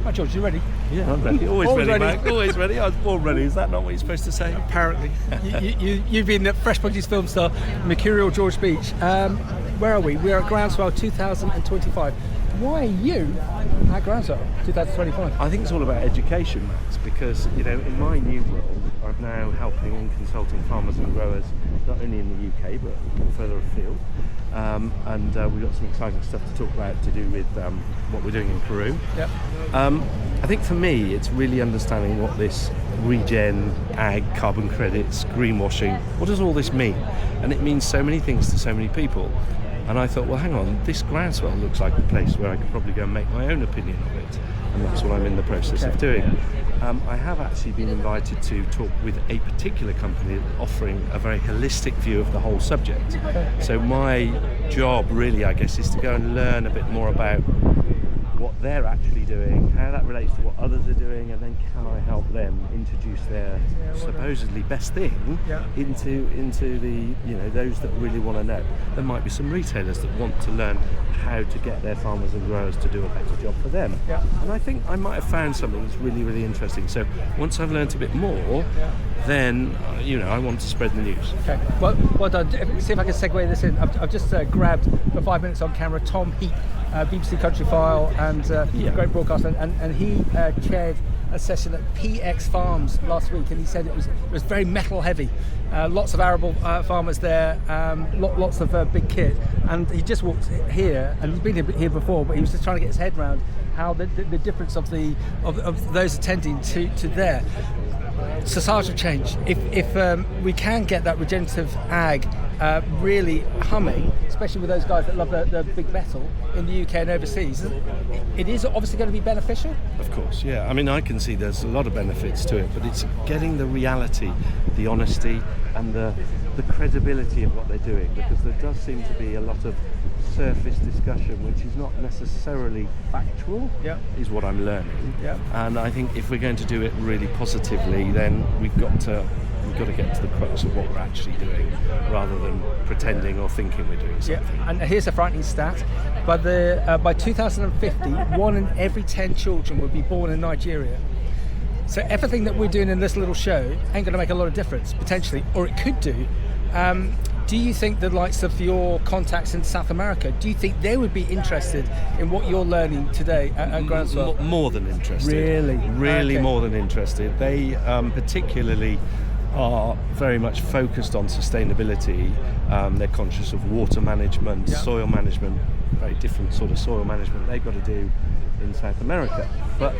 Right, George, you ready? Yeah, I'm ready. Always ready, Mike. Always ready. I was born ready. Is that not what you're supposed to say? Apparently. You've been at Fresh Produce Film Star, Mercurial George Beach. Where are we? We're at Groundswell 2025. Why are you at Groundswell 2025? I think it's all about education, Max, because, you know, in my new world, I'm now helping and consulting farmers and growers, not only in the UK, but further afield. And we've got some exciting stuff to talk about to do with what we're doing in Peru. Yep. I think for me, it's really understanding what this regen, ag, carbon credits, greenwashing, what does all this mean? And it means so many things to so many people. And I thought, well, hang on, this Groundswell looks like a place where I could probably go and make my own opinion of it. And that's what I'm in the process of doing. I have actually been invited to talk with a particular company offering a very holistic view of the whole subject. So my job really, I guess, is to go and learn a bit more about what they're actually doing, how that relates to what others are doing, and then can I help them introduce their supposedly best thing into the, you know, those that really want to know. There might be some retailers that want to learn how to get their farmers and growers to do a better job for them. Yeah. And I think I might have found something that's really, really interesting. So once I've learned a bit more, then, you know, I want to spread the news. Okay, well done. See if I can segue this in. I've just grabbed for 5 minutes on camera Tom Heap, BBC Country File, and great broadcaster, and he chaired a session at PX Farms last week, and he said it was very metal heavy. Lots of arable farmers there, lots of big kit, and he just walked here, and he's been here before, but he was just trying to get his head around how the difference of those attending to there. Societal change. If we can get that regenerative ag really humming, especially with those guys that love the big metal in the UK and overseas, it is obviously going to be beneficial. Of course, yeah. I mean, I can see there's a lot of benefits to it, but it's getting the reality, the honesty, and the credibility of what they're doing, because there does seem to be a lot of surface discussion which is not necessarily factual, is what I'm learning. And I think if we're going to do it really positively, then we've got to get to the crux of what we're actually doing, rather than pretending or thinking we're doing something. And here's a frightening stat: by 2050, 1 in every 10 children will be born in Nigeria. So everything that we're doing in this little show ain't going to make a lot of difference, potentially, or it could do. Do you think the likes of your contacts in South America, do you think they would be interested in what you're learning today at Groundswell? More than interested. Really okay. More than interested. They particularly are very much focused on sustainability. They're conscious of water management, soil management, very different sort of soil management they've got to do in South America. But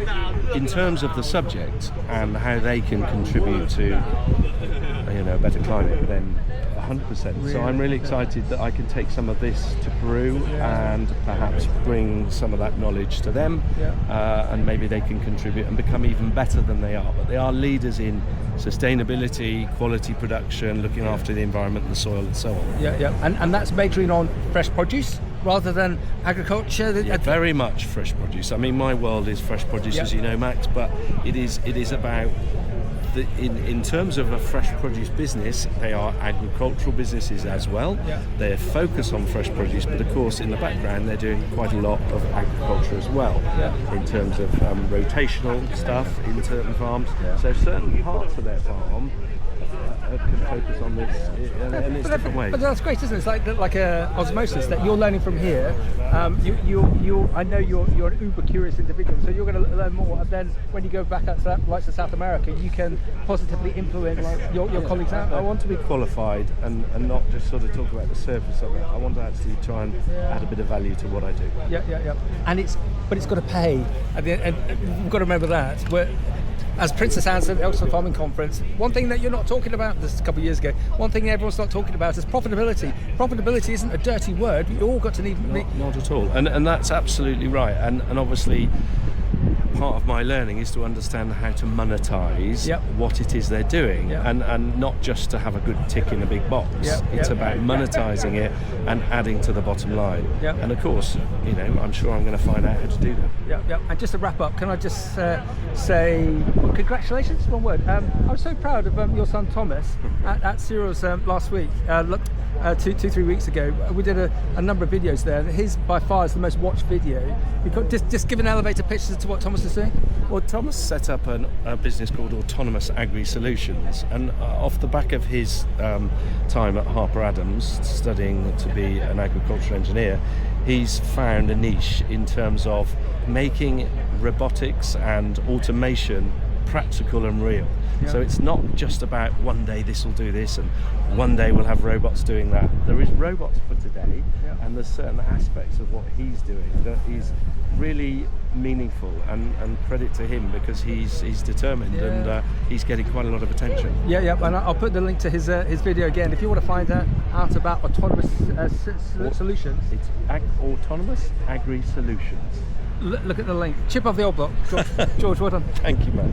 in terms of the subject and how they can contribute to, you know, a better climate, then 100%. Really? So I'm really excited that I can take some of this to Peru and perhaps bring some of that knowledge to them, and maybe they can contribute and become even better than they are. But they are leaders in sustainability, quality production, looking after the environment and the soil and so on. And that's majoring on fresh produce rather than agriculture? Very much fresh produce. I mean, my world is fresh produce, as you know, Max, but it is about in terms of a fresh produce business, they are agricultural businesses as well. They focus on fresh produce, but of course in the background they're doing quite a lot of agriculture as well, in terms of rotational stuff in certain farms. So certain parts of their farm can focus on this in its different ways. But that's great, isn't it? It's like a osmosis that you're learning from here. I know you're an uber curious individual, so you're going to learn more. And then when you go back out to South America, you can positively influence your colleagues out. I want to be qualified and not just sort of talk about the surface of it. I want to actually try and add a bit of value to what I do. And it's got to pay. And we've got to remember that. As Princess Anne's at the Oxford Farming Conference, one thing that you're not talking about, this a couple of years ago, one thing everyone's not talking about is profitability. Profitability isn't a dirty word, you all got to need... Not at all, and that's absolutely right, and obviously part of my learning is to understand how to monetize what it is they're doing, and not just to have a good tick in a big box. It's about monetizing it and adding to the bottom line. And of course, you know, I'm sure I'm going to find out how to do that. And just to wrap up, can I just say congratulations? One word. I was so proud of your son Thomas at Cyril's last week. Look, 3 weeks ago. We did a number of videos there. His by far is the most watched video. Just give an elevator pitch as to what Thomas is doing. Well, Thomas set up a business called Autonomous Agri Solutions, and off the back of his time at Harper Adams studying to be an agricultural engineer, he's found a niche in terms of making robotics and automation practical and real. Yeah. So it's not just about one day this will do this and one day we'll have robots doing that. There is robots for today, and there's certain aspects of what he's doing that is really meaningful, and credit to him because he's determined, and he's getting quite a lot of attention. Yeah, and I'll put the link to his video again. If you want to find out about autonomous solutions, it's Autonomous Agri Solutions. Look at the link. Chip off the old block. George, well done. Thank you, Max.